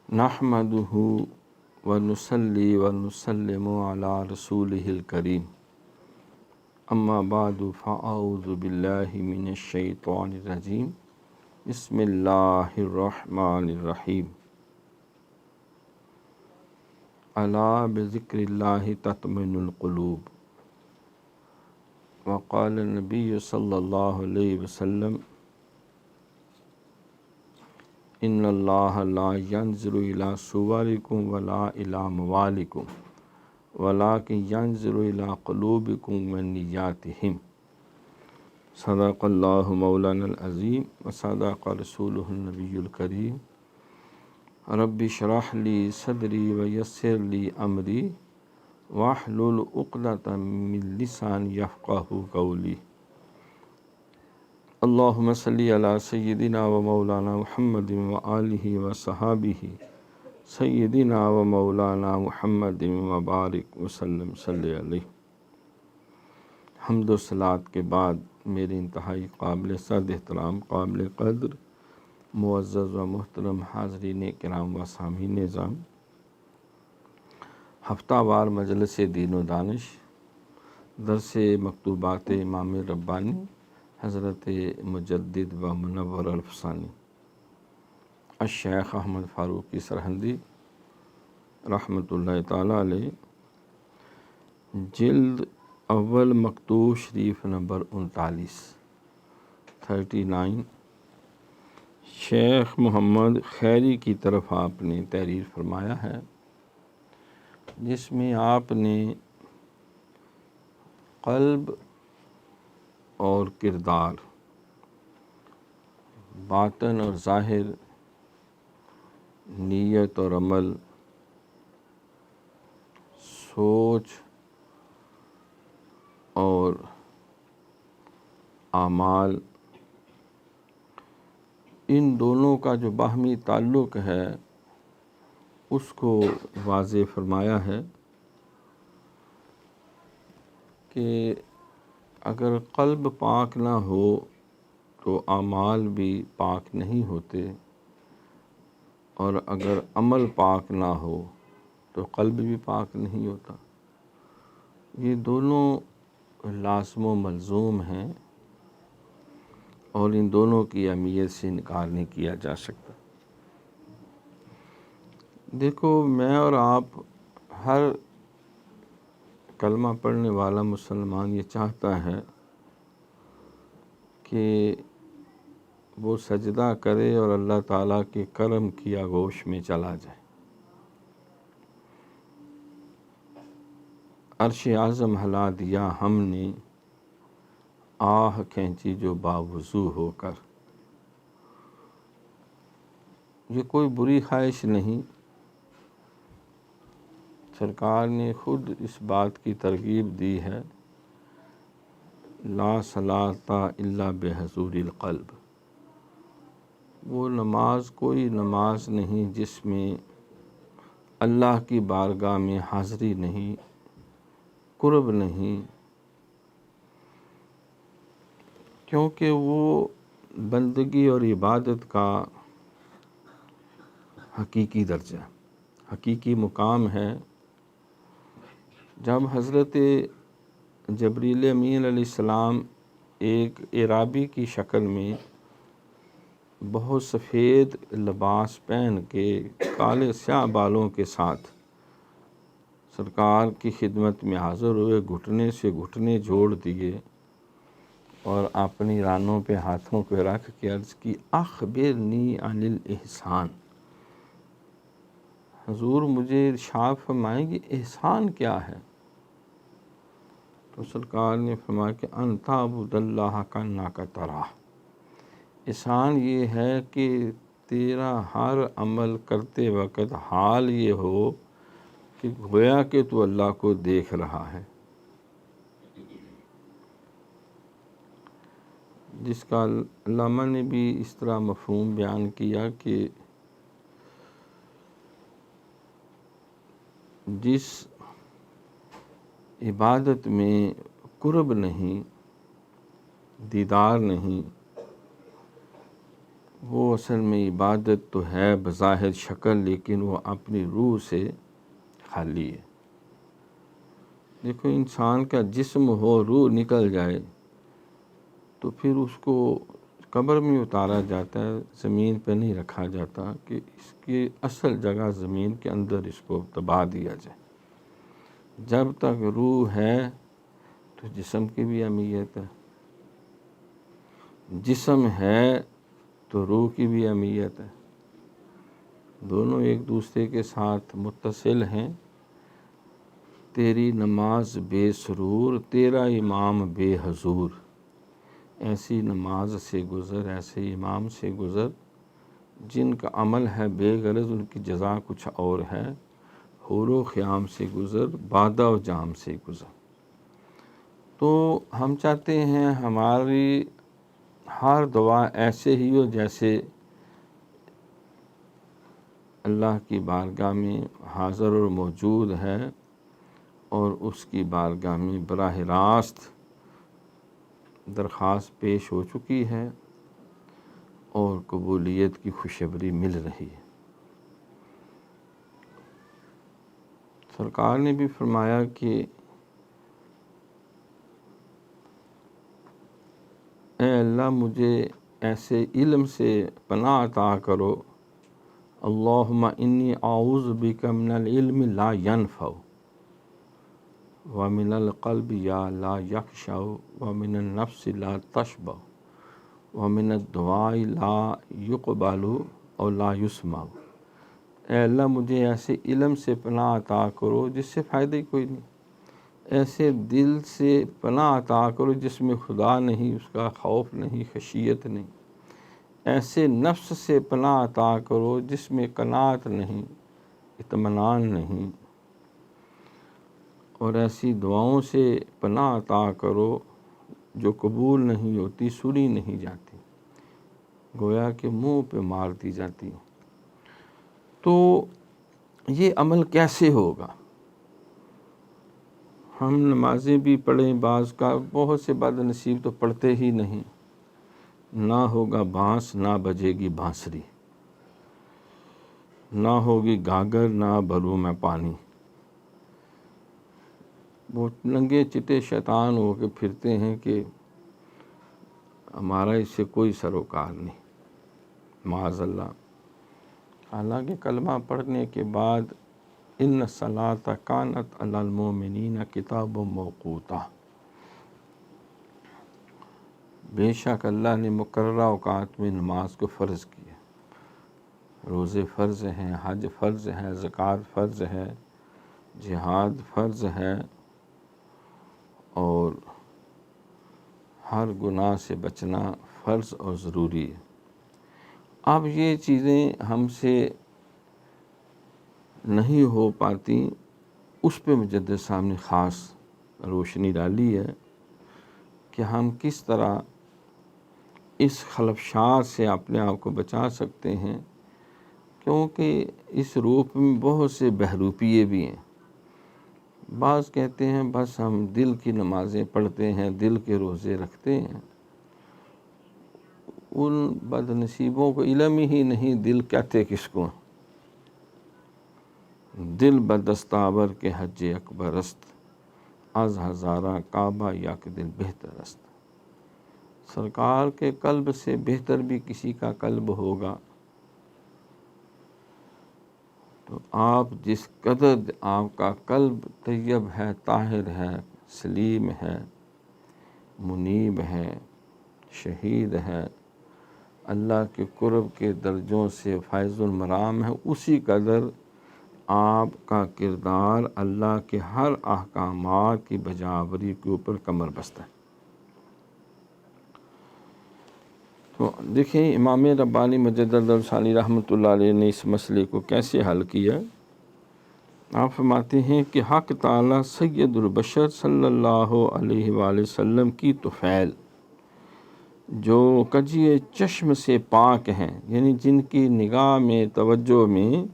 نحمدہ ونصلی ونسلم علی رسولہ الکریم اما بعد فاعوذ باللہ من الشیطان الرجیم بسم اللہ الرحمن الرحیم الا بذکر اللہ تطمئن القلوب وقال النبی صلی اللہ علیہ وسلم ان اللہ لا ينظر الى صورکم ولا الى اموالکم ولکن ينظر الى قلوبکم ونیاتہم صدق اللہ مولانا العظیم وصدق رسولہ النبی الکریم رب اشرح لی صدری ویسر لی امری واحلل عقدۃ من لسانی یفقہوا قولی اللہم صلی علی سیدنا و مولانا محمد و آلہ و صحابہ سیدنا و مولانا محمد و بارک وسلم صلی علیہ۔ حمد و صلوات کے بعد میرے انتہائی قابل صد احترام، قابل قدر، معزز و محترم حاضرین کرام و سامعین نظام، ہفتہ وار مجلس دین و دانش، درس مکتوبات امام ربانی حضرت مجدد و منور الفسانی الشیخ احمد فاروقی سرہندی رحمۃ اللہ تعالیٰ علیہ، جلد اول مکتوب شریف نمبر 39 شیخ محمد خیری کی طرف آپ نے تحریر فرمایا ہے، جس میں آپ نے قلب اور کردار، باطن اور ظاہر، نیت اور عمل، سوچ اور اعمال، ان دونوں کا جو باہمی تعلق ہے اس کو واضح فرمایا ہے کہ اگر قلب پاک نہ ہو تو اعمال بھی پاک نہیں ہوتے، اور اگر عمل پاک نہ ہو تو قلب بھی پاک نہیں ہوتا۔ یہ دونوں لازم و ملزوم ہیں اور ان دونوں کی اہمیت سے انکار نہیں کیا جا سکتا۔ دیکھو، میں اور آپ، ہر کلمہ پڑھنے والا مسلمان یہ چاہتا ہے کہ وہ سجدہ کرے اور اللہ تعالیٰ کے کرم کی آغوش میں چلا جائے۔ عرش اعظم ہلا دیا ہم نے، آہ کھینچی جو باوضو ہو کر۔ یہ کوئی بری خواہش نہیں، سرکار نے خود اس بات کی ترغیب دی ہے، لا صلاۃ الا بحضور القلب۔ وہ نماز کوئی نماز نہیں جس میں اللہ کی بارگاہ میں حاضری نہیں، قرب نہیں، کیونکہ وہ بندگی اور عبادت کا حقیقی درجہ، حقیقی مقام ہے۔ جب حضرت جبریل امین علیہ السلام ایک اعرابی کی شکل میں بہت سفید لباس پہن کے کالے سیاہ بالوں کے ساتھ سرکار کی خدمت میں حاضر ہوئے، گھٹنے سے گھٹنے جوڑ دیے اور اپنی رانوں پہ ہاتھوں کو رکھ کے عرض کی، اخبرنی عن الاحسان، حضور مجھے ارشاد فرمائیں کہ احسان کیا ہے؟ تو سرکار نے فرمایا کہ ان تعبد اللہ کانک تراہ۔ احسان یہ ہے کہ تیرا ہر عمل کرتے وقت حال یہ ہو کہ گویا کہ تو اللہ کو دیکھ رہا ہے، جس کا علامہ نے بھی اس طرح مفہوم بیان کیا کہ جس عبادت میں قرب نہیں، دیدار نہیں، وہ اصل میں عبادت تو ہے بظاہر شکل، لیکن وہ اپنی روح سے خالی ہے۔ دیکھو انسان کا جسم ہو، روح نکل جائے تو پھر اس کو قبر میں اتارا جاتا ہے، زمین پہ نہیں رکھا جاتا کہ اس کی اصل جگہ زمین کے اندر اس کو دبا دیا جائے۔ جب تک روح ہے تو جسم کی بھی اہمیت ہے، جسم ہے تو روح کی بھی اہمیت ہے، دونوں ایک دوسرے کے ساتھ متصل ہیں۔ تیری نماز بے سرور، تیرا امام بے حضور، ایسی نماز سے گزر، ایسے امام سے گزر جن کا عمل ہے بے غرض، ان کی جزا کچھ اور ہے۔ حور و خیام سے گزر، بادہ و جام سے گزر۔ تو ہم چاہتے ہیں ہماری ہر دعا ایسے ہی ہو جیسے اللہ کی بارگاہ میں حاضر اور موجود ہے، اور اس کی بارگاہ میں براہ راست درخواست پیش ہو چکی ہے اور قبولیت کی خوشخبری مل رہی ہے۔ سرکار نے بھی فرمایا کہ اے اللہ مجھے ایسے علم سے پناہ عطا کرو، اللہم انی اعوذ بک من العلم لا ینفع، ومن القلب یا لا یخشع، ومن النفس لا تشبع، ومن الدعاء لا یقبل اور لا یسمع۔ اے اللہ مجھے ایسے علم سے پناہ عطا کرو جس سے فائدہ ہی کوئی نہیں، ایسے دل سے پناہ عطا کرو جس میں خدا نہیں، اس کا خوف نہیں، خشیت نہیں، ایسے نفس سے پناہ عطا کرو جس میں قناعت نہیں، اطمینان نہیں، اور ایسی دعاؤں سے پناہ عطا کرو جو قبول نہیں ہوتی، سنی نہیں جاتی، گویا کہ منہ پہ مار دی جاتی۔ تو یہ عمل کیسے ہوگا؟ ہم نمازیں بھی پڑھیں، بعض کا بہت سے بد نصیب تو پڑھتے ہی نہیں، نہ ہوگا بانس نہ بجے گی بانسری، نہ ہوگی گاگر نہ بھروں میں پانی، وہ ننگے چٹے شیطان ہو کے پھرتے ہیں کہ ہمارا اس سے کوئی سروکار نہیں، معاذ اللہ۔ حالانکہ کلمہ پڑھنے کے بعد ان الصلاۃ کانت علی المؤمنین کتابا موقوتا، بے شک اللہ نے مقررہ اوقات میں نماز کو فرض کیا، روزے فرض ہیں، حج فرض ہے، زکوٰۃ فرض ہے، جہاد فرض ہے، اور ہر گناہ سے بچنا فرض اور ضروری ہے۔ اب یہ چیزیں ہم سے نہیں ہو پاتی، اس پہ مجدد صاحب نے خاص روشنی ڈالی ہے کہ ہم کس طرح اس خلفشار سے اپنے آپ کو بچا سکتے ہیں، کیونکہ اس روپ میں بہت سے بہروپیے بھی ہیں۔ بعض کہتے ہیں بس ہم دل کی نمازیں پڑھتے ہیں، دل کے روزے رکھتے ہیں، ان بد نصیبوں کو علم ہی نہیں دل کہتے کس کو۔ دل بدستاور کے حج اکبر است، از ہزارہ کعبہ یک دل بہتر است۔ سرکار کے قلب سے بہتر بھی کسی کا قلب ہوگا؟ تو آپ جس قدر آپ کا قلب طیب ہے، طاہر ہے، سلیم ہے، منیب ہے، شہید ہے، اللہ کے قرب کے درجوں سے فائز المرام ہے، اسی قدر آپ کا کردار اللہ کے ہر احکامات کی بجاوری کے اوپر کمر بستہ ہے۔ تو دیکھیں امام ربانی مجدد الثانی رحمۃ اللہ علیہ نے اس مسئلے کو کیسے حل کیا۔ آپ فرماتے ہیں کہ حق تعالیٰ سید البشر صلی اللہ علیہ وآلہ وسلم کی طفیل جو کجی چشم سے پاک ہیں، یعنی جن کی نگاہ میں، توجہ میں،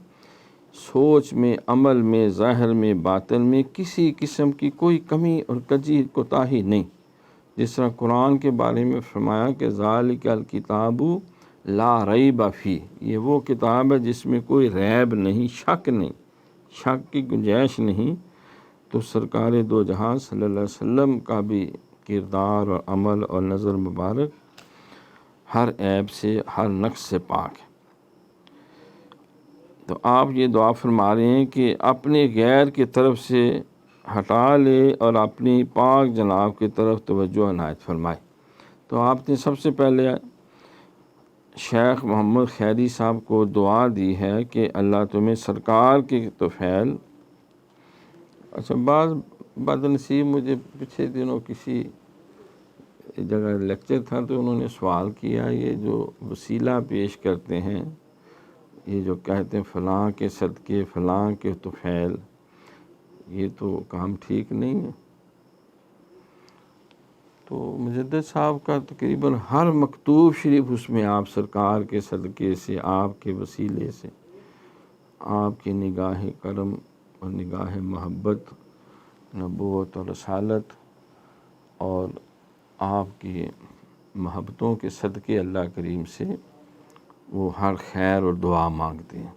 سوچ میں، عمل میں، ظاہر میں، باطن میں کسی قسم کی کوئی کمی اور کجی کوتاہی نہیں، جس طرح قرآن کے بارے میں فرمایا کہ ذالک الکتاب لا ریب فی، یہ وہ کتاب ہے جس میں کوئی ریب نہیں، شک نہیں، شک کی گنجائش نہیں۔ تو سرکار دو جہاں صلی اللہ علیہ وسلم کا بھی کردار اور عمل اور نظر مبارک ہر عیب سے، ہر نقص سے پاک ہے۔ تو آپ یہ دعا فرما رہے ہیں کہ اپنے غیر کی طرف سے ہٹا لے اور اپنی پاک جناب کی طرف توجہ عنایت فرمائے۔ تو آپ نے سب سے پہلے شیخ محمد خیری صاحب کو دعا دی ہے کہ اللہ تمہیں سرکار کے طفیل۔ اچھا، بعض بد نصیب مجھے پچھلے دنوں کسی جگہ لیکچر تھا تو انہوں نے سوال کیا، یہ جو وسیلہ پیش کرتے ہیں، یہ جو کہتے ہیں فلاں کے صدقے، فلاں کے طفیل، یہ تو کام ٹھیک نہیں ہے۔ تو مجدد صاحب کا تقریباً ہر مکتوب شریف اس میں آپ سرکار کے صدقے سے، آپ کے وسیلے سے، آپ کی نگاہ کرم اور نگاہ محبت، نبوت اور رسالت اور آپ کی محبتوں کے صدقے اللہ کریم سے وہ ہر خیر اور دعا مانگتے ہیں۔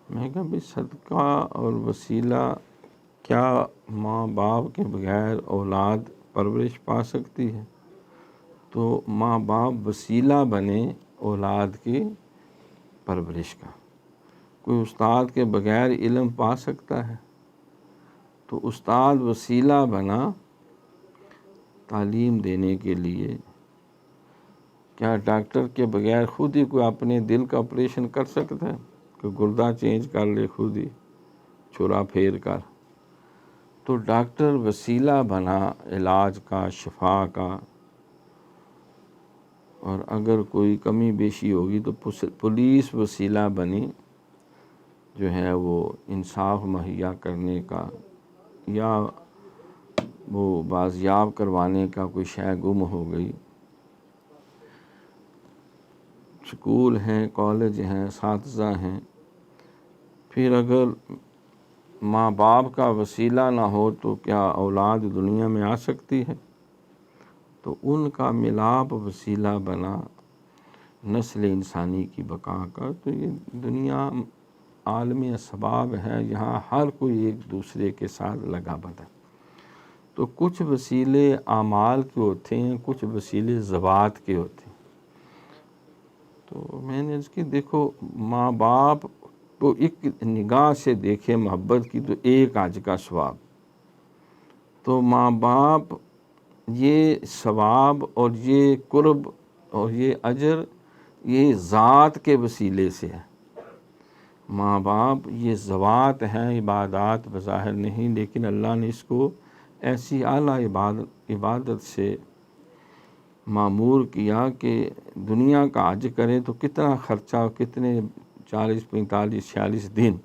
میں کہا بھی صدقہ اور وسیلہ، کیا ماں باپ کے بغیر اولاد پرورش پا سکتی ہے؟ تو ماں باپ وسیلہ بنے اولاد کی پرورش کا۔ کوئی استاد کے بغیر علم پا سکتا ہے؟ تو استاد وسیلہ بنا تعلیم دینے کے لیے۔ کیا ڈاکٹر کے بغیر خود ہی کوئی اپنے دل کا آپریشن کر سکتا ہے؟ کہ گردہ چینج کر لے خود ہی چھرا پھیر کر؟ تو ڈاکٹر وسیلہ بنا علاج کا، شفا کا، اور اگر کوئی کمی بیشی ہوگی تو پولیس وسیلہ بنی، جو ہے وہ انصاف مہیا کرنے کا یا وہ بازیاب کروانے کا، کوئی شے گم ہو گئی۔ سکول ہیں، کالج ہیں، اساتذہ ہیں۔ پھر اگر ماں باپ کا وسیلہ نہ ہو تو کیا اولاد دنیا میں آ سکتی ہے؟ تو ان کا ملاپ وسیلہ بنا نسل انسانی کی بقا کا۔ تو یہ دنیا عالم اسباب ہے، یہاں ہر کوئی ایک دوسرے کے ساتھ لگا بھرا۔ تو کچھ وسیلے اعمال کے ہوتے ہیں، کچھ وسیلے ذوات کے ہوتے ہیں۔ تو میں نے اس کی دیکھو، ماں باپ کو ایک نگاہ سے دیکھے محبت کی تو ایک حج کا ثواب۔ تو ماں باپ، یہ ثواب اور یہ قرب اور یہ اجر، یہ ذات کے وسیلے سے ہے۔ ماں باپ یہ ذوات ہیں، عبادات بظاہر نہیں، لیکن اللہ نے اس کو ایسی اعلیٰ عبادت سے معمور کیا کہ دنیا کا حج کرے تو کتنا خرچہ، کتنے 40 45 46 دن،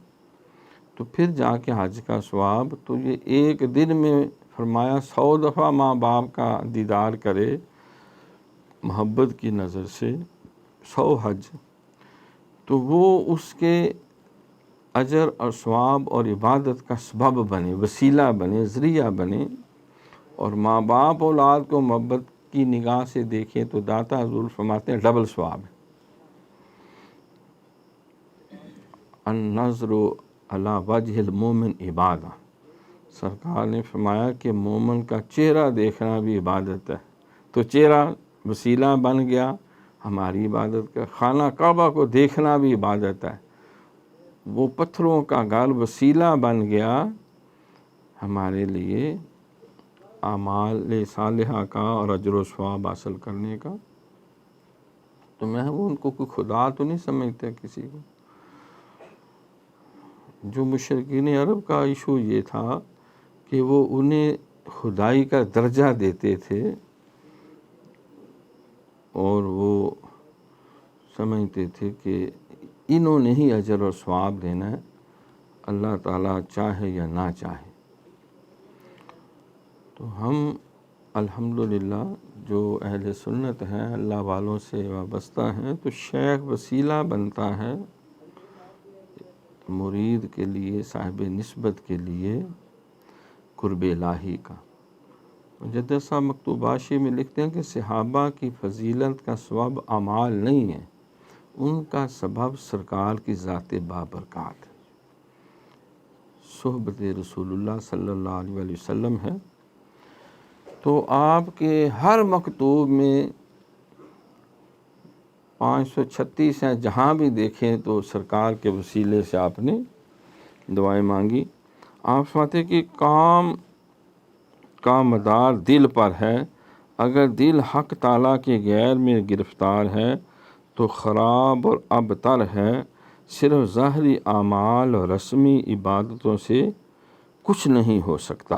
تو پھر جا کے حج کا ثواب۔ تو یہ ایک دن میں فرمایا 100 دفعہ ماں باپ کا دیدار کرے محبت کی نظر سے، 100 حج، تو وہ اس کے اجر اور ثواب اور عبادت کا سبب بنے، وسیلہ بنے، ذریعہ بنے۔ اور ماں باپ اولاد کو محبت کی نگاہ سے دیکھیں تو داتا حضور فرماتے ہیں ڈبل ثواب ہے۔ النظر علی وجہ المومن عبادہ، سرکار نے فرمایا کہ مومن کا چہرہ دیکھنا بھی عبادت ہے۔ تو چہرہ وسیلہ بن گیا ہماری عبادت کا۔ خانہ کعبہ کو دیکھنا بھی عبادت ہے، وہ پتھروں کا گھر وسیلہ بن گیا ہمارے لیے اعمال صالحہ کا اور اجر و ثواب حاصل کرنے کا۔ تو میں وہ ان کو کوئی خدا تو نہیں سمجھتا کسی کو۔ جو مشرکین عرب کا ایشو یہ تھا کہ وہ انہیں خدائی کا درجہ دیتے تھے اور وہ سمجھتے تھے کہ انہوں نے ہی اجر اور ثواب دینا ہے، اللہ تعالیٰ چاہے یا نہ چاہے۔ تو ہم الحمدللہ جو اہل سنت ہیں، اللہ والوں سے وابستہ ہیں، تو شیخ وسیلہ بنتا ہے مرید کے لیے، صاحب نسبت کے لیے قرب الہی کا۔ مجدد صاحب مکتوباشی میں لکھتے ہیں کہ صحابہ کی فضیلت کا سبب اعمال نہیں ہے، ان کا سبب سرکار کی ذات بابرکات ہے، صحبت رسول اللہ صلی اللہ علیہ وآلہ وسلم ہے۔ تو آپ کے ہر مکتوب میں 536 ہیں، جہاں بھی دیکھیں تو سرکار کے وسیلے سے آپ نے دعائیں مانگی۔ آپ فرماتے کہ کام کا مدار دل پر ہے، اگر دل حق تعالیٰ کے غیر میں گرفتار ہے تو خراب اور ابتر ہے، صرف ظاہری اعمال اور رسمی عبادتوں سے کچھ نہیں ہو سکتا۔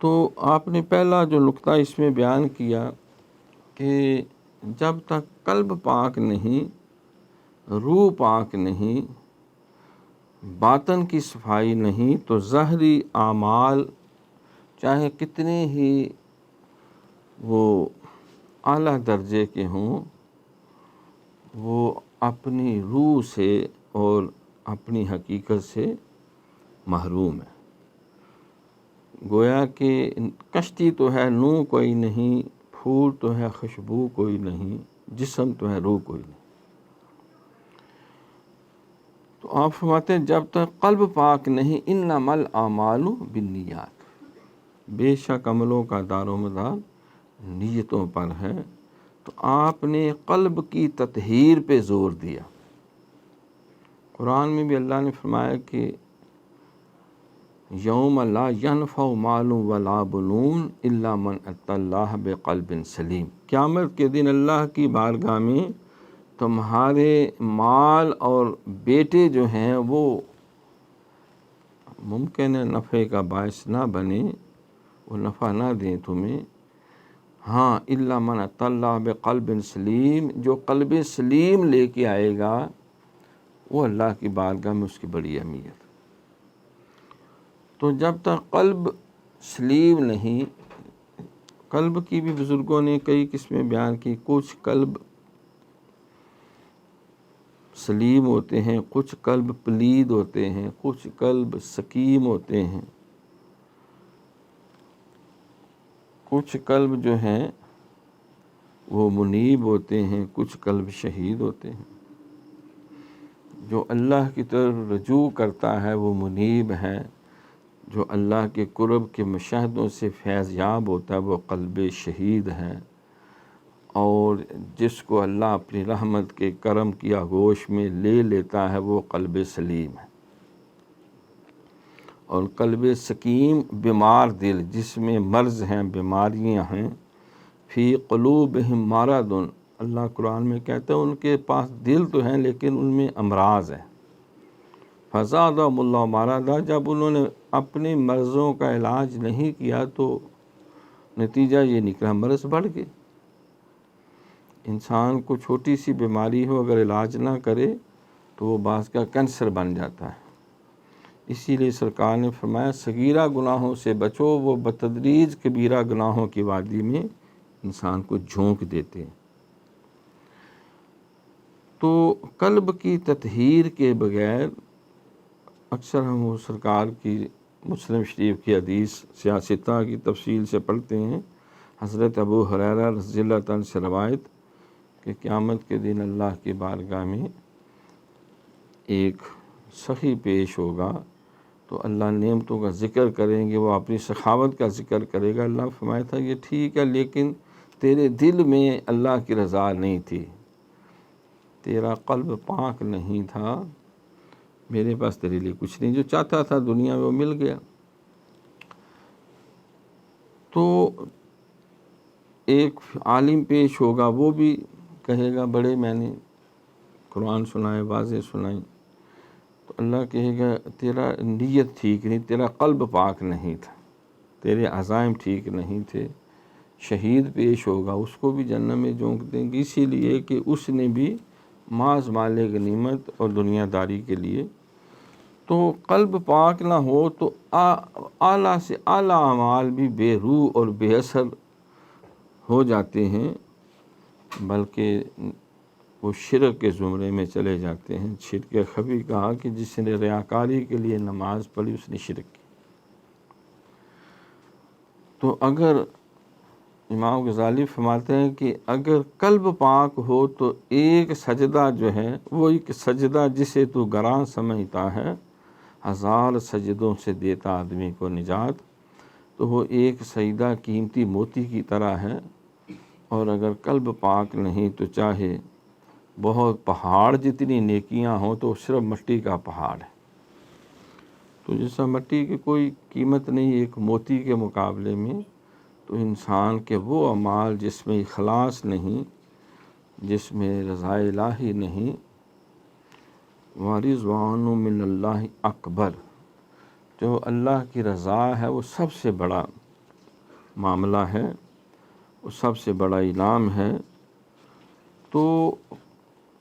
تو آپ نے پہلا جو نقطہ اس میں بیان کیا کہ جب تک قلب پاک نہیں، روح پاک نہیں، باطن کی صفائی نہیں، تو ظاہری اعمال چاہے کتنے ہی وہ اعلیٰ درجے کے ہوں، وہ اپنی روح سے اور اپنی حقیقت سے محروم ہے۔ گویا کہ کشتی تو ہے نور کوئی نہیں، پھول تو ہے خوشبو کوئی نہیں، جسم تو ہے روح کوئی نہیں۔ تو آپ فرماتے ہیں جب تک قلب پاک نہیں، انما الاعمال بالنیات، بے شک عملوں کا دار و مدار نیتوں پر ہے۔ تو آپ نے قلب کی تطہیر پہ زور دیا۔ قرآن میں بھی اللہ نے فرمایا کہ یوم لا ینفع مال ولا بنون الا من اتی اللہ بقلب سلیم، قیامت کے دن اللہ کی بارگاہ میں تمہارے مال اور بیٹے جو ہیں وہ ممکن ہے نفع کا باعث نہ بنے، وہ نفع نہ دیں تمہیں، ہاں الا من اتی اللہ بقلب سلیم، جو قلب سلیم لے کے آئے گا وہ اللہ کی بارگاہ میں اس کی بڑی اہمیت۔ تو جب تک قلب سلیم نہیں، قلب کی بھی بزرگوں نے کئی قسمیں بیان کی، کچھ قلب سلیم ہوتے ہیں، کچھ قلب پلید ہوتے ہیں، کچھ قلب سقیم ہوتے ہیں، کچھ قلب جو ہیں وہ منیب ہوتے ہیں، کچھ قلب شہید ہوتے ہیں۔ جو اللہ کی طرف رجوع کرتا ہے وہ منیب ہے، جو اللہ کے قرب کے مشاہدوں سے فیض یاب ہوتا ہے وہ قلب شہید ہے، اور جس کو اللہ اپنی رحمت کے کرم کی آغوش میں لے لیتا ہے وہ قلب سلیم ہے۔ اور قلب سقیم بیمار دل، جس میں مرض ہیں، بیماریاں ہیں، فی قلوبہم مرض، اللہ قرآن میں کہتا ہے ان کے پاس دل تو ہیں لیکن ان میں امراض ہے۔ فزادہم اللہ مرضا، جب انہوں نے اپنے مرضوں کا علاج نہیں کیا تو نتیجہ یہ نکلا مرض بڑھ گئے۔ انسان کو چھوٹی سی بیماری ہو اگر علاج نہ کرے تو وہ بعض کا کینسر بن جاتا ہے۔ اسی لیے سرکار نے فرمایا صغیرہ گناہوں سے بچو، وہ بتدریج کبیرہ گناہوں کی وادی میں انسان کو جھونک دیتے ہیں۔ تو قلب کی تطہیر کے بغیر اکثر ہم وہ سرکار کی مسلم شریف کی حدیث سیاستہ کی تفصیل سے پڑھتے ہیں، حضرت ابو ہریرہ رضی اللہ عنہ سے روایت کہ قیامت کے دن اللہ کی بارگاہ میں ایک سخی پیش ہوگا تو اللہ نعمتوں کا ذکر کریں گے، وہ اپنی سخاوت کا ذکر کرے گا۔ اللہ فرمایا تھا یہ ٹھیک ہے لیکن تیرے دل میں اللہ کی رضا نہیں تھی، تیرا قلب پاک نہیں تھا، میرے پاس تیرے لیے کچھ نہیں، جو چاہتا تھا دنیا میں وہ مل گیا۔ تو ایک عالم پیش ہوگا، وہ بھی کہے گا بڑے میں نے قرآن سنائے، واضح سنائی، تو اللہ کہے گا تیرا نیت ٹھیک نہیں، تیرا قلب پاک نہیں تھا، تیرے عزائم ٹھیک نہیں تھے۔ شہید پیش ہوگا، اس کو بھی جہنم میں جھونک دیں گے، اسی لیے کہ اس نے بھی ماز مال غنیمت اور دنیا داری کے لیے۔ تو قلب پاک نہ ہو تو اعلیٰ سے اعلیٰ اعمال بھی بے روح اور بے اثر ہو جاتے ہیں، بلکہ وہ شرک کے زمرے میں چلے جاتے ہیں۔ شرک خفی کہا کہ جس نے ریاکاری کے لیے نماز پڑھی اس نے شرک کی۔ تو اگر امام غزالی فرماتے ہیں کہ اگر قلب پاک ہو تو ایک سجدہ جو ہے وہ ایک سجدہ جسے تو گراں سمجھتا ہے، 1000 سجدوں سے دیتا آدمی کو نجات، تو وہ ایک سجدہ قیمتی موتی کی طرح ہے۔ اور اگر قلب پاک نہیں تو چاہے بہت پہاڑ جتنی نیکیاں ہوں تو صرف مٹی کا پہاڑ ہے۔ تو جیسا مٹی کی کوئی قیمت نہیں ایک موتی کے مقابلے میں، تو انسان کے وہ اعمال جس میں اخلاص نہیں، جس میں رضا الہی نہیں، وَرِضْوَانٌ مِّنَ اللَّهِ اکبر، جو اللہ کی رضا ہے وہ سب سے بڑا معاملہ ہے، وہ سب سے بڑا انعام ہے۔ تو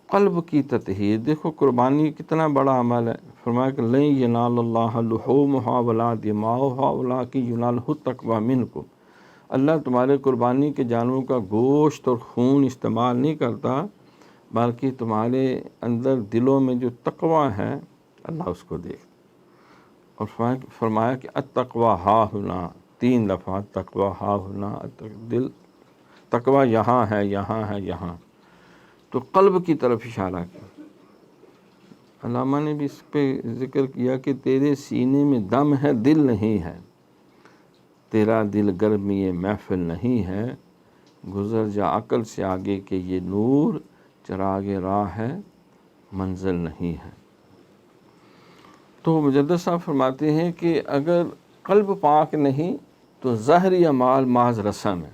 قلب کی تطہیر، دیکھو قربانی کتنا بڑا عمل ہے، فرمایا کہ لَن يَنَالَ اللَّهَ لُحُومُهَا وَلَا دِمَاؤُهَا وَلَٰكِن يَنَالُهُ التَّقْوَىٰ مِنكُمْ، اللہ تمہارے قربانی کے جانوروں کا گوشت اور خون استعمال نہیں کرتا، بلکہ تمہارے اندر دلوں میں جو تقویٰ ہے اللہ اس کو دیکھتا۔ اور فرمایا کہ التقویٰ ہا ہنا، 3 دفعہ تقویٰ ہا ہنا، دل تقویٰ یہاں ہے، یہاں ہے، یہاں، تو قلب کی طرف اشارہ کیا۔ علامہ نے بھی اس پہ ذکر کیا کہ تیرے سینے میں دم ہے، دل نہیں ہے، تیرا دل گرمی محفل نہیں ہے، گزر جا عقل سے آگے کہ یہ نور چراغ راہ ہے، منزل نہیں ہے۔ تو مجدد صاحب فرماتے ہیں کہ اگر قلب پاک نہیں تو ظاہری اعمال محض رسم ہے۔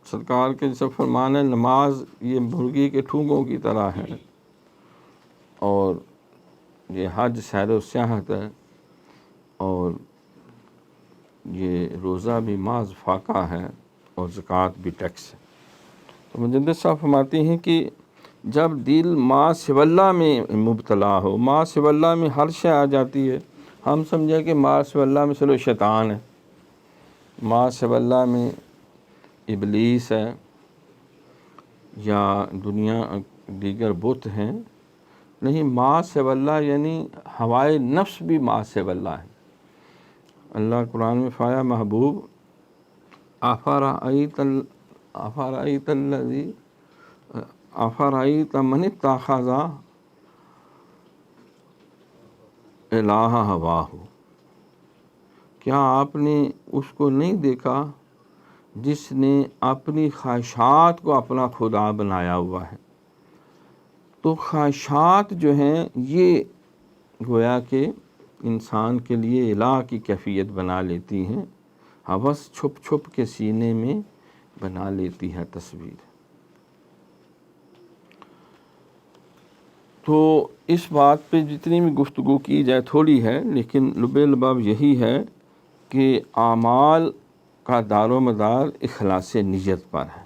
سرکار کے جیسا فرمان ہے نماز یہ مرغی کے ٹھونگوں کی طرح ہے، اور یہ حج سیر و سیاحت ہے، اور یہ روزہ بھی محض فاقہ ہے، اور زکوٰۃ بھی ٹیکس ہے۔ تو مجدد صاحب فرماتے ہیں کہ جب دل ما سوی اللہ میں مبتلا ہو، ما سوی اللہ میں ہر شے آ جاتی ہے، ہم سمجھے کہ ما سوی اللہ میں چلو شیطان ہے، ما سوی اللہ میں ابلیس ہے، یا دنیا دیگر بت ہیں، نہیں، ما سوی اللہ یعنی ہوائے نفس بھی ما سوی اللہ ہے۔ اللہ قرآن میں فرمایا محبوب افرأیت من اتخذ الہ ہواہ، کیا آپ نے اس کو نہیں دیکھا جس نے اپنی خواہشات کو اپنا خدا بنایا ہوا ہے۔ تو خواہشات جو ہیں یہ گویا کہ انسان کے لیے الہ کی کیفیت بنا لیتی ہیں، ہوس چھپ چھپ کے سینے میں بنا لیتی ہے تصویر۔ تو اس بات پہ جتنی بھی گفتگو کی جائے تھوڑی ہے، لیکن لب لباب یہی ہے کہ اعمال کا دار و مدار اخلاص نیت پر ہے۔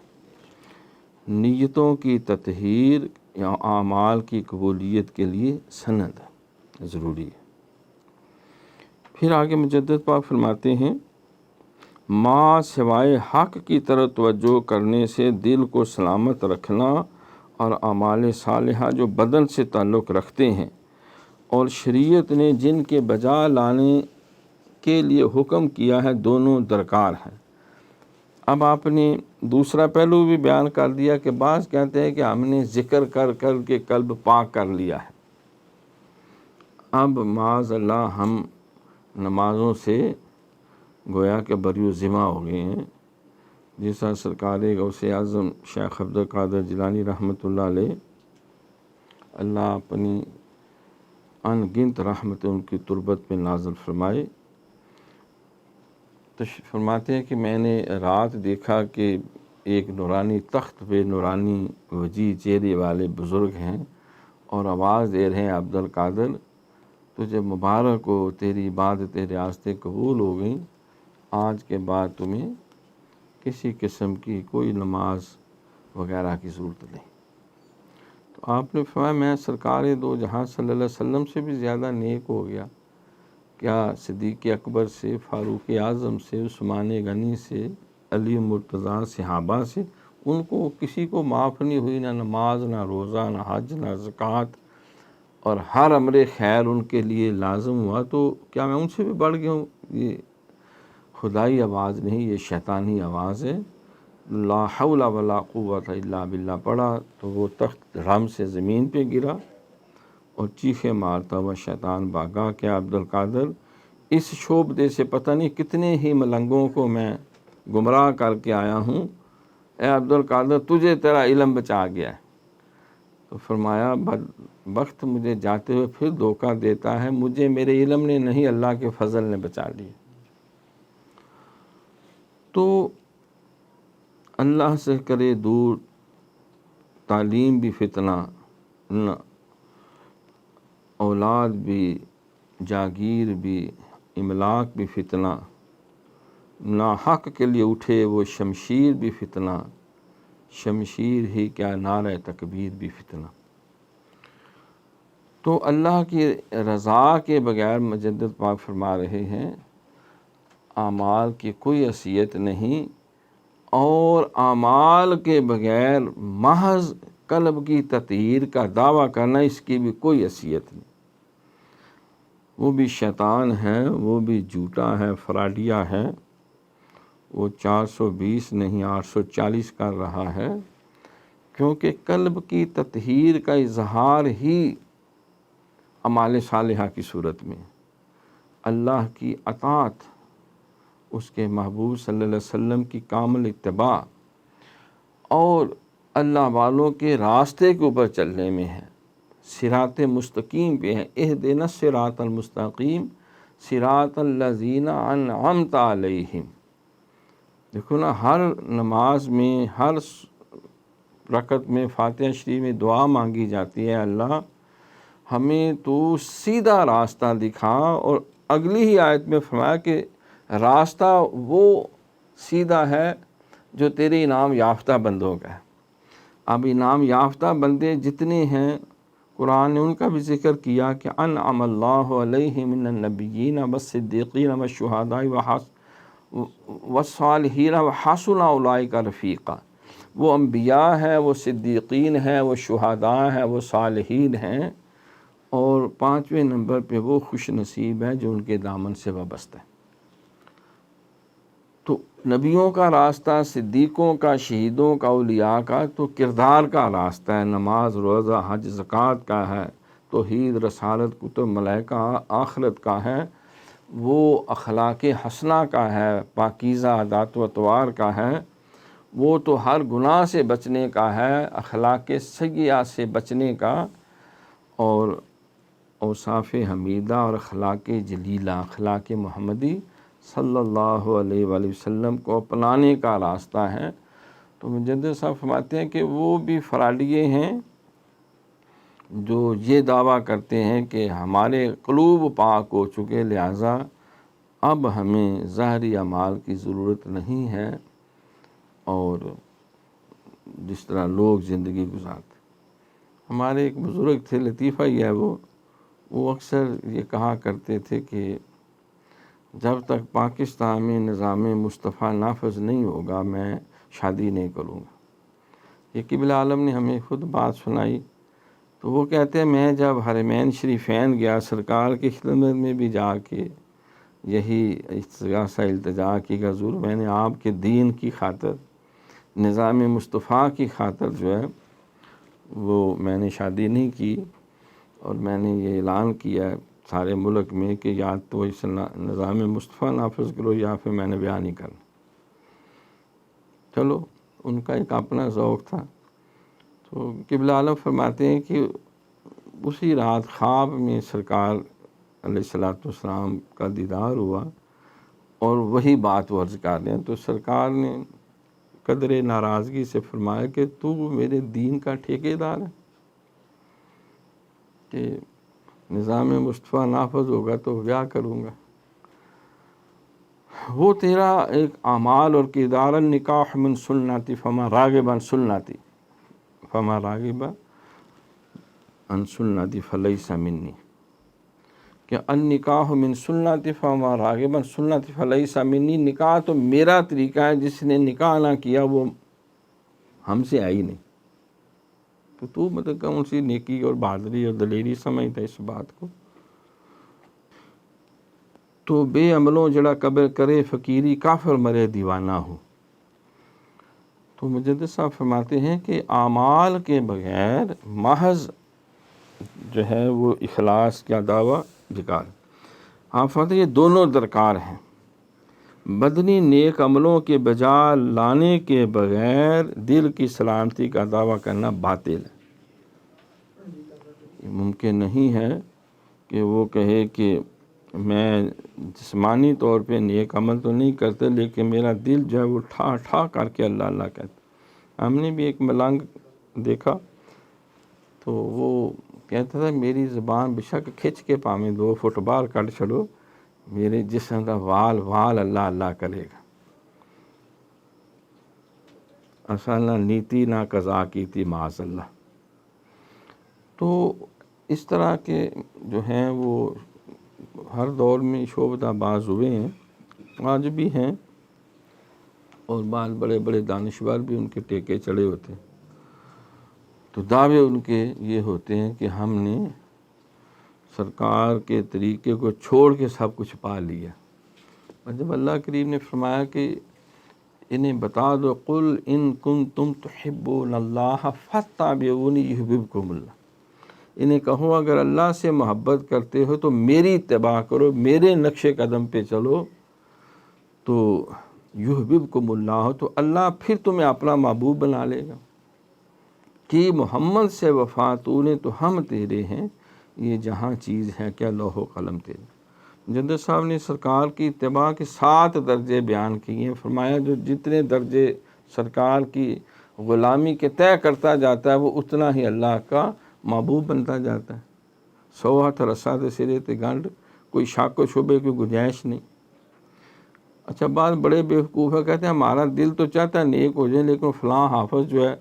نیتوں کی تطہیر یا اعمال کی قبولیت کے لیے سند ہے، ضروری ہے۔ پھر آگے مجدد پاک فرماتے ہیں ما سوائے حق کی طرف توجہ کرنے سے دل کو سلامت رکھنا، اور اعمال صالحہ جو بدن سے تعلق رکھتے ہیں اور شریعت نے جن کے بجا لانے کے لیے حکم کیا ہے، دونوں درکار ہیں۔ اب آپ نے دوسرا پہلو بھی بیان کر دیا کہ بعض کہتے ہیں کہ ہم نے ذکر کر کر کے قلب پاک کر لیا ہے، اب معاذ اللہ ہم نمازوں سے گویا کہ بری ذمہ ہو گئے ہیں، جیسا سرکار غوث اعظم شیخ عبد القادر جیلانی رحمۃ اللہ علیہ، اللہ اپنی ان گنت رحمت ان کی تربت میں نازل فرمائے، فرماتے ہیں کہ میں نے رات دیکھا کہ ایک نورانی تخت پہ نورانی وجیح چہرے والے بزرگ ہیں، اور آواز دے رہے ہیں عبد القادر تجھے مبارک ہو، تیری عبادت ریاستیں قبول ہو گئیں، آج کے بعد تمہیں کسی قسم کی کوئی نماز وغیرہ کی ضرورت نہیں۔ تو آپ نے فرمایا میں سرکار دو جہاں صلی اللہ علیہ وسلم سے بھی زیادہ نیک ہو گیا کیا؟ صدیق اکبر سے، فاروق اعظم سے، عثمان غنی سے، علی مرتضیٰ صحابہ سے، ان کو کسی کو معاف نہیں ہوئی، نہ نماز، نہ روزہ، نہ حج، نہ زکوٰۃ، اور ہر امر خیر ان کے لیے لازم ہوا، تو کیا میں ان سے بھی بڑھ گیا ہوں؟ یہ خدائی آواز نہیں، یہ شیطانی آواز ہے۔ لا حول ولا قوت الا باللہ پڑھا تو وہ تخت رم سے زمین پہ گرا اور چیخے مارتا ہوا شیطان بھاگا کہ عبد القادر اس شعبدے سے پتہ نہیں کتنے ہی ملنگوں کو میں گمراہ کر کے آیا ہوں، اے عبد القادر تجھے تیرا علم بچا گیا ہے۔ تو فرمایا بدبخت مجھے جاتے ہوئے پھر دھوکہ دیتا ہے، مجھے میرے علم نے نہیں اللہ کے فضل نے بچا لیا۔ تو اللہ سے کرے دور، تعلیم بھی فتنہ، اولاد بھی، جاگیر بھی، املاک بھی فتنہ، ناحق کے لیے اٹھے وہ شمشیر بھی فتنہ، شمشیر ہی کیا نعرہ تکبیر بھی فتنہ۔ تو اللہ کی رضا کے بغیر مجدد پاک فرما رہے ہیں اعمال کی کوئی حیثیت نہیں، اور اعمال کے بغیر محض قلب کی تطہیر کا دعویٰ کرنا اس کی بھی کوئی حیثیت نہیں۔ وہ بھی شیطان ہے، وہ بھی جھوٹا ہے، فراڈیا ہے، وہ 420 نہیں 840 کر رہا ہے، کیونکہ قلب کی تطہیر کا اظہار ہی اعمال صالحہ کی صورت میں اللہ کی اطاعت، اس کے محبوب صلی اللہ علیہ وسلم کی کامل اتباع اور اللہ والوں کے راستے کے اوپر چلنے میں ہے، صراط مستقیم پہ ہے۔ اہدنا الصراط المستقیم صراط الذین انعمت علیہم۔ دیکھو نا، ہر نماز میں، ہر رکعت میں فاتحہ شریف میں دعا مانگی جاتی ہے، اللہ ہمیں تو سیدھا راستہ دکھا، اور اگلی ہی آیت میں فرمایا کہ راستہ وہ سیدھا ہے جو تیرے انعام یافتہ بندوں کا ہے۔ اب انعام یافتہ بندے جتنے ہیں قرآن نے ان کا بھی ذکر کیا کہ انعم اللہ علیہم من النبیین والصدیقین والشہداء والصالحین وحسن اولئک رفیقا۔ وہ انبیاء ہیں، وہ صدیقین ہیں، وہ شہداء ہیں، وہ صالحین ہیں، اور 5ویں نمبر پہ وہ خوش نصیب ہے جو ان کے دامن سے وابستہ ہے۔ تو نبیوں کا راستہ، صدیقوں کا، شہیدوں کا، اولیاء کا تو کردار کا راستہ ہے، نماز، روزہ، حج، زکوٰۃ کا ہے، توحید، رسالت، کتب، ملائکہ، آخرت کا ہے، وہ اخلاق حسنہ کا ہے، پاکیزہ عادات و اطوار کا ہے، وہ تو ہر گناہ سے بچنے کا ہے، اخلاق سیئہ سے بچنے کا، اور اوصاف حمیدہ اور اخلاق جلیلہ، اخلاق محمدی صلی اللہ علیہ وآلہ وسلم کو اپنانے کا راستہ ہے۔ تو مجدد صاحب فرماتے ہیں کہ وہ بھی فراڈیے ہیں جو یہ دعویٰ کرتے ہیں کہ ہمارے قلوب پاک ہو چکے، لہٰذا اب ہمیں ظاہری اعمال کی ضرورت نہیں ہے، اور جس طرح لوگ زندگی گزارتے۔ ہمارے ایک بزرگ تھے، لطیفہ ہی ہے وہ اکثر یہ کہا کرتے تھے کہ جب تک پاکستان میں نظام مصطفیٰ نافذ نہیں ہوگا میں شادی نہیں کروں گا۔ یہ قبلہ عالم نے ہمیں خود بات سنائی، تو وہ کہتے ہیں میں جب حرمین شریفین گیا، سرکار کی خدمت میں بھی جا کے یہی استغاثہ التجا کی کہ حضور میں نے آپ کے دین کی خاطر، نظام مصطفیٰ کی خاطر جو ہے وہ میں نے شادی نہیں کی، اور میں نے یہ اعلان کیا ہے سارے ملک میں کہ یا تو اس نظام مصطفیٰ نافذ کرو یا پھر میں نے بیان نہیں کرنا۔ چلو ان کا ایک اپنا ذوق تھا۔ تو قبلہ عالم فرماتے ہیں کہ اسی رات خواب میں سرکار علیہ السلام کا دیدار ہوا، اور وہی بات وہ عرض کر رہے ہیں۔ تو سرکار نے قدر ناراضگی سے فرمایا کہ تو میرے دین کا ٹھیکیدار ہے، کہ نظام مصطفیٰ نافذ ہوگا تو بیاہ کروں گا۔ وہ تیرا ایک اعمال اور کردار، النکاح من سنتی فما راغب عن سنتی فما راغب عن سنتی فلیس منی، کہ النکاح من سنتی فما راغب عن سنتی فلیس منی، نکاح تو میرا طریقہ ہے، جس نے نکاح نہ کیا وہ ہم سے آئی نہیں۔ تو مطلب کون سی نیکی اور بہادری اور دلیری سمجھتا ہے اس بات کو؟ تو بے عملوں جڑا قبر کرے فقیری کافر مرے دیوانہ ہو۔ تو مجدد صاحب فرماتے ہیں کہ اعمال کے بغیر محض جو ہے وہ اخلاص کا دعویٰ بیکار۔ آپ فرماتے ہیں یہ دونوں درکار ہیں، بدنی نیک عملوں کے بجا لانے کے بغیر دل کی سلامتی کا دعویٰ کرنا باطل ہے۔ یہ ممکن نہیں ہے کہ وہ کہے کہ میں جسمانی طور پہ نیک عمل تو نہیں کرتے لیکن میرا دل جو ہے وہ ٹھا ٹھا کر کے اللہ اللہ کہتا۔ ہم نے بھی ایک ملنگ دیکھا تو وہ کہتا تھا میری زبان بشک کھچ کے پامیں 2 فٹ باہر کٹ چلو، میرے جسم کا وال وال اللہ اللہ کرے گا۔ اصل نہ نیتی نہ قضا کی تھی معاذ اللہ۔ تو اس طرح کے جو ہیں وہ ہر دور میں شعبدہ باز ہوئے ہیں، آج بھی ہیں، اور بعض بڑے بڑے دانشور بھی ان کے ٹیکے چڑھے ہوتے ہیں۔ تو دعوے ان کے یہ ہوتے ہیں کہ ہم نے سرکار کے طریقے کو چھوڑ کے سب کچھ پا لیا۔ اور جب اللہ کریم نے فرمایا کہ انہیں بتا دو قل ان کنتم تحبون اللہ فاتبعونی یحببکم اللہ، انہیں کہو اگر اللہ سے محبت کرتے ہو تو میری اتباع کرو، میرے نقش قدم پہ چلو، تو یحببکم اللہ، تو اللہ پھر تمہیں اپنا محبوب بنا لے گا۔ کہ محمد سے وفا تو نے تو ہم تیرے ہیں، یہ جہاں چیز ہے کیا لوح و قلم تیرے۔ مجدد صاحب نے سرکار کی اتباع کے 7 درجے بیان کیے ہیں۔ فرمایا جو جتنے درجے سرکار کی غلامی کے طے کرتا جاتا ہے وہ اتنا ہی اللہ کا محبوب بنتا جاتا ہے۔ 100 ہاتھ رسا دے سرے تے گنڈ، کوئی شک و شبے کی گنجائش نہیں۔ اچھا بعض بڑے بیوقوف ہے، کہتے ہیں ہمارا دل تو چاہتا ہے نیک ہو جائے لیکن فلاں حافظ جو ہے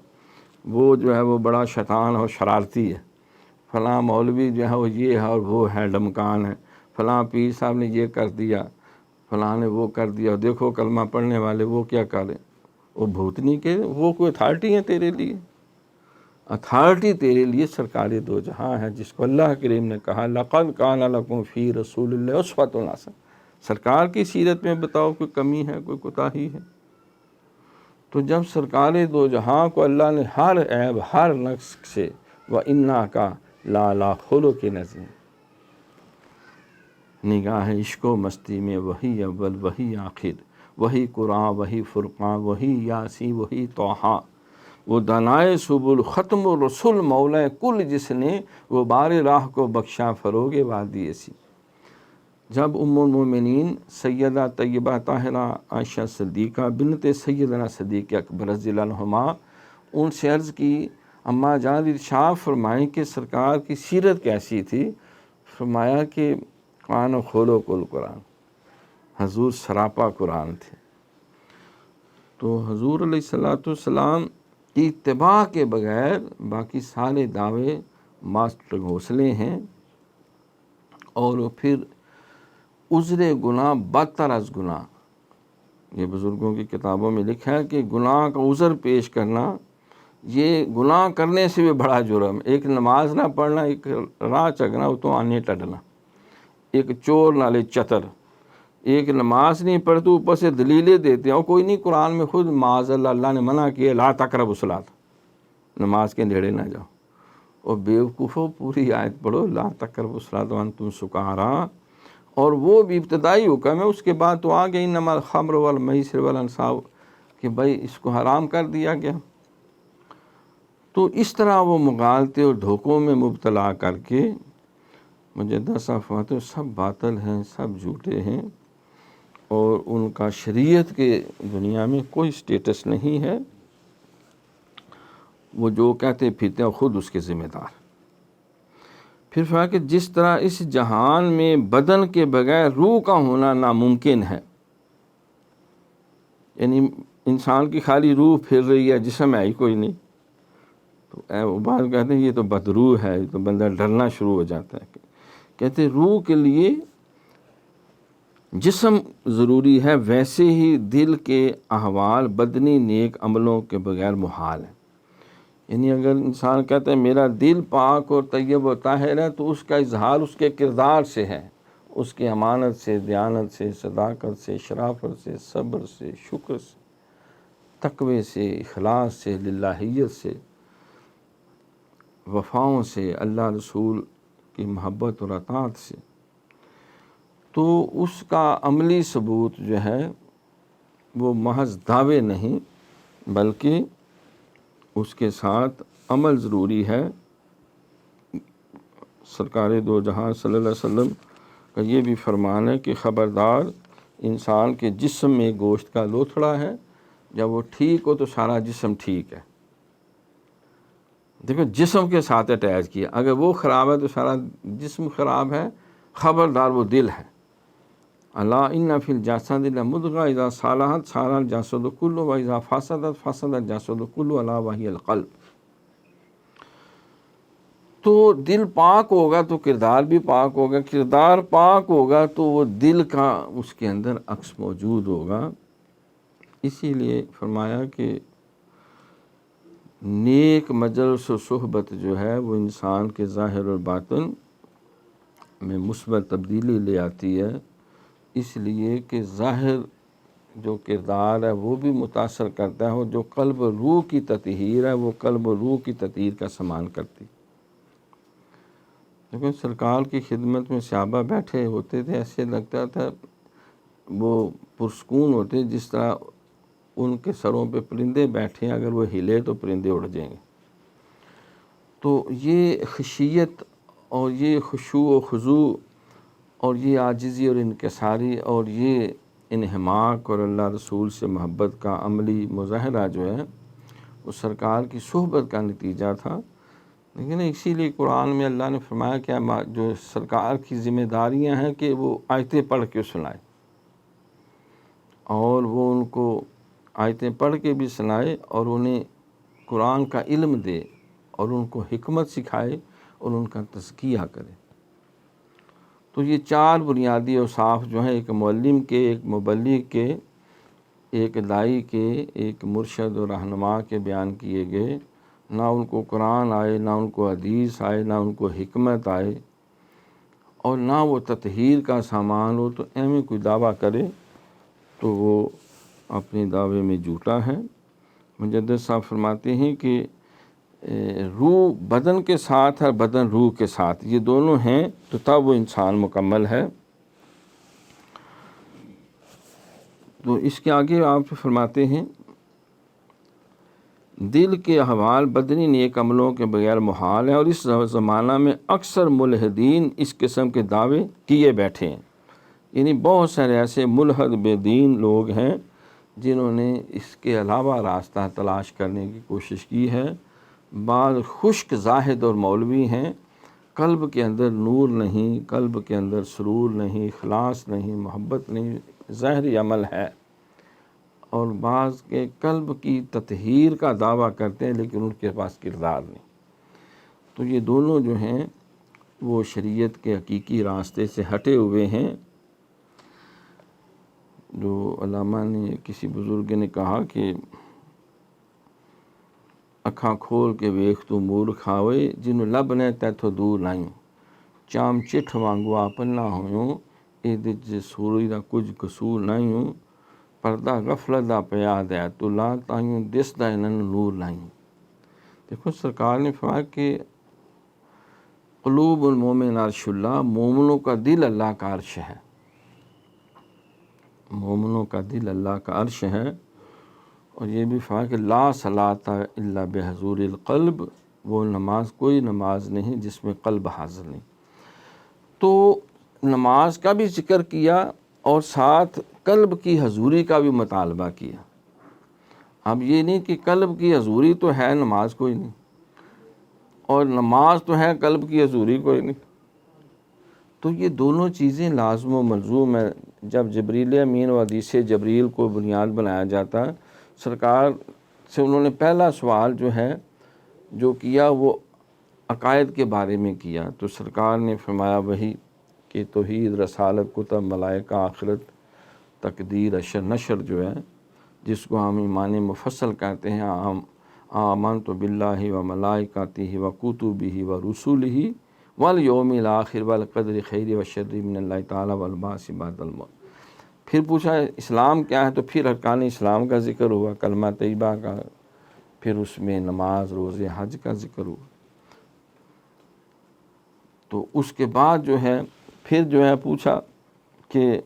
وہ بڑا شیطان اور شرارتی ہے، فلاں مولوی جو ہے وہ یہ ہے اور وہ ہے ڈمکان ہے، فلاں پیر صاحب نے یہ کر دیا، فلاں نے وہ کر دیا، دیکھو کلمہ پڑھنے والے وہ کیا کریں۔ وہ بھوتنی کے وہ کوئی اتھارٹی ہے تیرے لیے؟ اتھارٹی تیرے لیے سرکار دو جہاں ہے، جس کو اللہ کریم نے کہا لَقَدْ كَانَ لَكُمْ فِي رَسُولِ اللَّهِ أُسْوَةٌ حَسَنَةٌ۔ سرکار کی سیرت میں بتاؤ کوئی کمی ہے، کوئی کوتاہی ہے؟ تو جب سرکار دو جہاں کو اللہ نے ہر عیب ہر نقص سے وَإِنَّكَ لَعَلَىٰ خُلُقٍ عَظِيمٍ، نگاہ عشق و مستی میں وہی اول وہی آخر، وہی قرآن وہی فرقان وہی یاسی وہی طٰہٰ، وہ دانائے سبل ختم الرسل مولا کل جس نے وہ بار راہ کو بخشا فروغ وادی ایسی۔ جب ام المومنین سیدہ طیبہ طاہرہ عائشہ صدیقہ بنت سیدنا صدیق اکبر رضی اللہ عنہما ان سے عرض کی اماں جان ارشاد فرمائیں کہ سرکار کی سیرت کیسی تھی؟ فرمایا کہ قرآن و خلق القرآن، حضور سراپا قرآن تھے۔ تو حضور علیہ السلام کی اتباع کے بغیر باقی سارے دعوے مست گھونسلے ہیں، اور پھر عذر گناہ بدتر از گناہ۔ یہ بزرگوں کی کتابوں میں لکھا ہے کہ گناہ کا عذر پیش کرنا یہ گناہ کرنے سے بھی بڑا جرم۔ ایک نماز نہ پڑھنا، ایک راہ چکنا، وہ تو آنے ٹڈنا، ایک چور نالے چتر، ایک نماز نہیں پڑھتے اوپر سے دلیلیں دیتے ہیں، اور کوئی نہیں قرآن میں خود معاذ اللہ نے منع کیا لا تقربوا الصلاۃ، نماز کے نیڑے نہ جاؤ۔ اور بیوقوفو پوری آیت پڑھو لا تقربوا الصلاۃ وانتم سکاریٰ، اور وہ بھی ابتدائی حکم ہے، اس کے بعد تو آگے انما الخمر والمیسر والانصاب کہ بھائی اس کو حرام کر دیا گیا۔ تو اس طرح وہ مغالطے اور دھوکوں میں مبتلا کر کے مجدد صاحب فرماتے ہیں سب باطل ہیں، سب جھوٹے ہیں، اور ان کا شریعت کے دنیا میں کوئی سٹیٹس نہیں ہے، وہ جو کہتے پھرتے ہیں خود اس کے ذمہ دار۔ پھر فرمایا کہ جس طرح اس جہان میں بدن کے بغیر روح کا ہونا ناممکن ہے، یعنی انسان کی خالی روح پھر رہی ہے، جسم ہے ہی کوئی نہیں، تو بعض کہتے ہیں یہ تو بدروح ہے، یہ تو بندہ ڈرنا شروع ہو جاتا ہے۔ کہتے روح کے لیے جسم ضروری ہے، ویسے ہی دل کے احوال بدنی نیک عملوں کے بغیر محال ہے۔ یعنی اگر انسان کہتا ہے میرا دل پاک اور طیب و طاہر ہے تو اس کا اظہار اس کے کردار سے ہے، اس کی امانت سے، دیانت سے، صداقت سے، شرافت سے، صبر سے، شکر سے، تقوی سے، اخلاص سے، للہیت سے، وفاؤں سے، اللہ رسول کی محبت اور اطاعت سے، تو اس کا عملی ثبوت جو ہے وہ محض دعوے نہیں بلکہ اس کے ساتھ عمل ضروری ہے۔ سرکار دو جہاں صلی اللہ علیہ وسلم کا یہ بھی فرمان ہے کہ خبردار، انسان کے جسم میں گوشت کا لوتھڑا ہے، جب وہ ٹھیک ہو تو سارا جسم ٹھیک ہے۔ دیکھو جسم کے ساتھ اٹیچ کیا، اگر وہ خراب ہے تو سارا جسم خراب ہے۔ خبردار وہ دل ہے۔ الا ان فی الجسد لمضغۃ اذا صلحت صلح الجسد کلہ واذا فسدت فسد الجسد کلہ الا وہی القلب۔ تو دل پاک ہوگا تو کردار بھی پاک ہوگا، کردار پاک ہوگا تو وہ دل کا اس کے اندر عکس موجود ہوگا۔ اسی لیے فرمایا کہ نیک مجلس و صحبت جو ہے وہ انسان کے ظاہر اور باطن میں مثبت تبدیلی لے آتی ہے، اس لیے کہ ظاہر جو کردار ہے وہ بھی متاثر کرتا ہے، اور جو قلب و روح کی تطہیر ہے وہ قلب و روح کی تطہیر کا سامان کرتی۔ لیکن سرکار کی خدمت میں صحابہ بیٹھے ہوتے تھے، ایسے لگتا تھا وہ پرسکون ہوتے جس طرح ان کے سروں پہ پرندے بیٹھے ہیں، اگر وہ ہلے تو پرندے اڑ جائیں گے۔ تو یہ خشیت اور یہ خشوع و خضوع اور یہ عاجزی اور انکساری اور یہ انہماک اور اللہ رسول سے محبت کا عملی مظاہرہ جو ہے وہ سرکار کی صحبت کا نتیجہ تھا۔ لیکن اسی لیے قرآن میں اللہ نے فرمایا کہ جو سرکار کی ذمہ داریاں ہیں کہ وہ آیتیں پڑھ کے سنائے، اور وہ ان کو آیتیں پڑھ کے بھی سنائے اور انہیں قرآن کا علم دے اور ان کو حکمت سکھائے اور ان کا تزکیہ کرے۔ تو یہ چار بنیادی اوصاف جو ہیں، ایک معلم کے، ایک مبلغ کے، ایک داعی کے، ایک مرشد اور رہنما کے بیان کیے گئے۔ نہ ان کو قرآن آئے، نہ ان کو حدیث آئے، نہ ان کو حکمت آئے، اور نہ وہ تطہیر کا سامان ہو، تو ایویں کوئی دعویٰ کرے تو وہ اپنے دعوے میں جھوٹا ہے۔ مجدد صاحب فرماتے ہیں کہ روح بدن کے ساتھ ہے، بدن روح کے ساتھ، یہ دونوں ہیں تو تب وہ انسان مکمل ہے۔ تو اس کے آگے آپ فرماتے ہیں دل کے احوال بدنی نیک عملوں کے بغیر محال ہے، اور اس زمانہ میں اکثر ملحدین اس قسم کے دعوے کیے بیٹھے ہیں۔ یعنی بہت سارے ایسے ملحد بے دین لوگ ہیں جنہوں نے اس کے علاوہ راستہ تلاش کرنے کی کوشش کی ہے۔ بعض خشک زاہد اور مولوی ہیں، قلب کے اندر نور نہیں، قلب کے اندر سرور نہیں، اخلاص نہیں، محبت نہیں، ظاہری عمل ہے، اور بعض کے قلب کی تطہیر کا دعویٰ کرتے ہیں لیکن ان کے پاس کردار نہیں۔ تو یہ دونوں جو ہیں وہ شریعت کے حقیقی راستے سے ہٹے ہوئے ہیں۔ جو علامہ نے، کسی بزرگ نے کہا کہ اکھاں کھول کے ویکھ تو مورکھ آوے، جنوں لب نے تیتھوں دور نائیوں، چام چٹھ وانگو آپن نہ ہویوں، اے دج سوری دا کچھ قصور نائیوں، پردہ غفلت دا پیا دے تو لا تائیوں دس دا انہوں نور نائیوں۔ دیکھو سرکار نے فرمایا کہ قلوب المومن عرش اللہ، مومنوں کا دل اللہ کا عرش ہے، مومنوں کا دل اللہ کا عرش ہے۔ اور یہ بھی فرمایا کہ لا صلاۃ الا بحضور القلب، وہ نماز کوئی نماز نہیں جس میں قلب حاضر نہیں۔ تو نماز کا بھی ذکر کیا اور ساتھ قلب کی حضوری کا بھی مطالبہ کیا۔ اب یہ نہیں کہ قلب کی حضوری تو ہے نماز کوئی نہیں، اور نماز تو ہے قلب کی حضوری کوئی نہیں، تو یہ دونوں چیزیں لازم و ملزوم ہے۔ جب جبریل امین و حدیث جبریل کو بنیاد بنایا جاتا، سرکار سے انہوں نے پہلا سوال جو ہے جو کیا وہ عقائد کے بارے میں کیا، تو سرکار نے فرمایا وہی کہ توحید، رسالت، کتب، ملائکہ، آخرت، تقدیر، اشر نشر جو ہے، جس کو ہم ایمان مفصل کہتے ہیں، آمنت باللہ و ملائکتہ و کتبہ و رسلہ والیوم الآخر والقدر خیر و شر من اللہ تعالیٰ والبعث بعد الموت۔ پھر پوچھا اسلام کیا ہے، تو پھر ارکان اسلام کا ذکر ہوا، کلمہ طیبہ کا، پھر اس میں نماز، روزے، حج کا ذکر ہوا۔ تو اس کے بعد جو ہے پھر جو ہے پوچھا کہ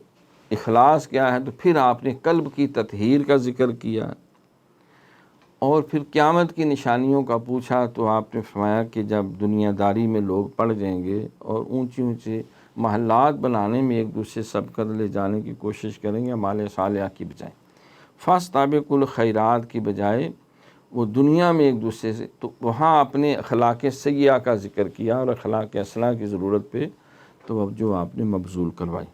اخلاص کیا ہے، تو پھر آپ نے قلب کی تطہیر کا ذکر کیا، اور پھر قیامت کی نشانیوں کا پوچھا، تو آپ نے فرمایا کہ جب دنیا داری میں لوگ پڑ جائیں گے اور اونچے اونچے محلات بنانے میں ایک دوسرے سبقت لے جانے کی کوشش کریں گے اعمال صالحہ کی بجائے، فاستبقوا الخیرات کی بجائے وہ دنیا میں ایک دوسرے سے، تو وہاں اپنے اخلاق سیئہ کا ذکر کیا اور اخلاق اصلاح کی ضرورت پہ توجہ آپ نے مبذول کروائی۔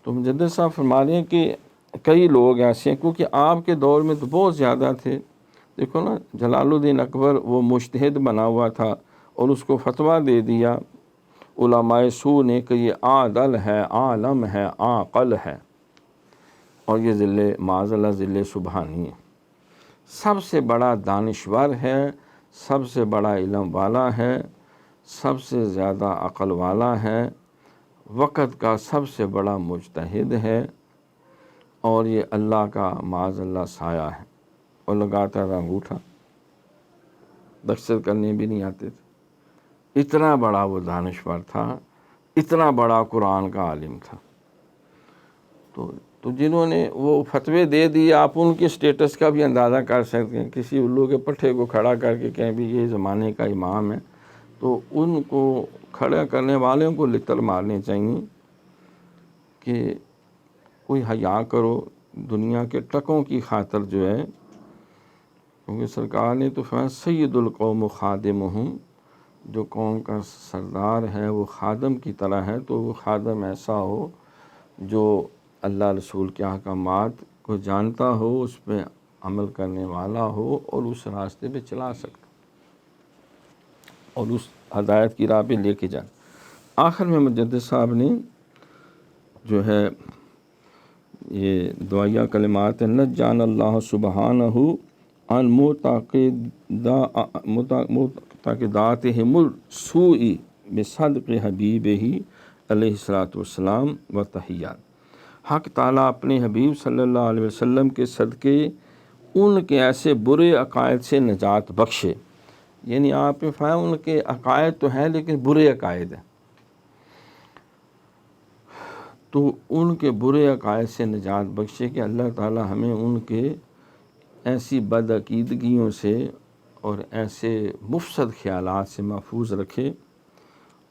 تو مجدد صاحب فرما رہے ہیں کہ کئی لوگ ایسے ہیں، کیونکہ آپ کے دور میں تو بہت زیادہ تھے، دیکھو نا جلال الدین اکبر وہ مجتہد بنا ہوا تھا اور اس کو فتویٰ دے دیا علماء سو نے کہ یہ عادل ہے، عالم ہے، عاقل ہے، اور یہ ذل معاذ اللہ ذل سبحانی ہے، سب سے بڑا دانشور ہے، سب سے بڑا علم والا ہے، سب سے زیادہ عقل والا ہے، وقت کا سب سے بڑا مجتہد ہے، اور یہ اللہ کا معاذ اللہ سایہ ہے، اور لگاتا رہا انگوٹھا، دستخط کرنے بھی نہیں آتے تھے، اتنا بڑا وہ دانشور تھا، اتنا بڑا قرآن کا عالم تھا۔ تو جنہوں نے وہ فتوے دے دیے، آپ ان کے سٹیٹس کا بھی اندازہ کر سکتے ہیں، کسی الو کے پٹھے کو کھڑا کر کے کہیں بھی یہ زمانے کا امام ہے، تو ان کو کھڑا کرنے والوں کو لتر مارنے چاہیے کہ کوئی حیا کرو، دنیا کے ٹکوں کی خاطر جو ہے، کیونکہ سرکار نے تو فرمایا سید القوم خادمہم، جو قوم کا سردار ہے وہ خادم کی طرح ہے، تو وہ خادم ایسا ہو جو اللہ رسول کے احکامات کو جانتا ہو، اس پہ عمل کرنے والا ہو اور اس راستے پہ چلا سکتا اور اس ہدایت کی راہ پہ لے کے جائے۔ آخر میں مجدد صاحب نے جو ہے یہ دعائیہ کلمات نجانا اللہ سبحانہ عن معتقداتہم السوء بصدق حبیبہ علیہ الصلوۃ والسلام و تحیات۔ حق تعالیٰ اپنے حبیب صلی اللہ علیہ وسلم کے صدقے ان کے ایسے برے عقائد سے نجات بخشے، یعنی آپ نے فرمایا ان کے عقائد تو ہیں لیکن برے عقائد ہیں، تو ان کے برے عقائد سے نجات بخشے کہ اللہ تعالیٰ ہمیں ان کے ایسی بد عقیدگیوں سے اور ایسے مفسد خیالات سے محفوظ رکھے،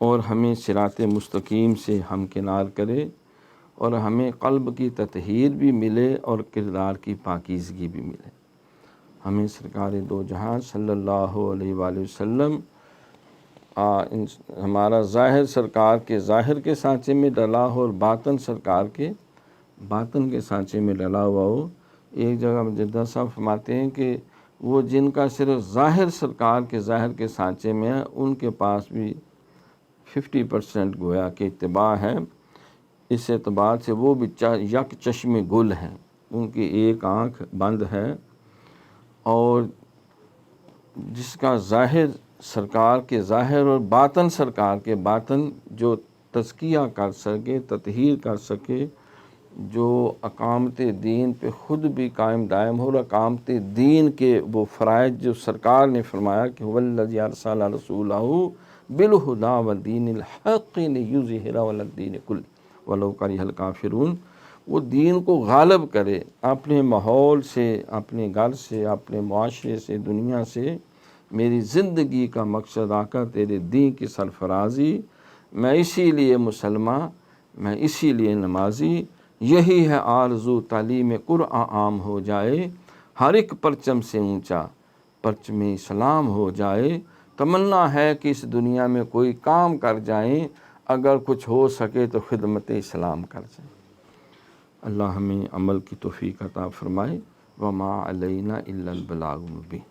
اور ہمیں صراط مستقیم سے ہمکنار کرے، اور ہمیں قلب کی تطہیر بھی ملے اور کردار کی پاکیزگی بھی ملے۔ ہمیں سرکار دو جہاں صلی اللہ علیہ وآلہ وسلم ہمارا ظاہر سرکار کے ظاہر کے سانچے میں ڈلا ہو اور باطن سرکار کے باطن کے سانچے میں ڈلا ہوا ہو۔ ایک جگہ مجدد صاحب فرماتے ہیں کہ وہ جن کا صرف ظاہر سرکار کے ظاہر کے سانچے میں ہے، ان کے پاس بھی 50% گویا کہ اتباع ہے، اس اعتبار سے وہ بھی یک چشم گل ہیں، ان کی ایک آنکھ بند ہے، اور جس کا ظاہر سرکار کے ظاہر اور باطن سرکار کے باطن جو تزکیہ کر سکے، تطہیر کر سکے، جو اقامت دین پہ خود بھی قائم دائم ہو، اور اقامت دین کے وہ فرائض جو سرکار نے فرمایا کہ والذی ارسل رسولہ بالہدی ودین الحق لیظہرہ علی الدین کلہ ولو کرہ الکافرون، وہ دین کو غالب کرے اپنے ماحول سے، اپنے گھر سے، اپنے معاشرے سے، دنیا سے۔ میری زندگی کا مقصد آقا تیرے دین کی سرفرازی، میں اسی لیے مسلمان، میں اسی لیے نمازی، یہی ہے آرزو تعلیم قرآن عام ہو جائے، ہر ایک پرچم سے اونچا پرچم اسلام ہو جائے، تمنا ہے کہ اس دنیا میں کوئی کام کر جائیں، اگر کچھ ہو سکے تو خدمت اسلام کر جائیں۔ اللہ ہمیں عمل کی توفیق عطا فرمائے۔ وما علینا الا البلاغ المبین۔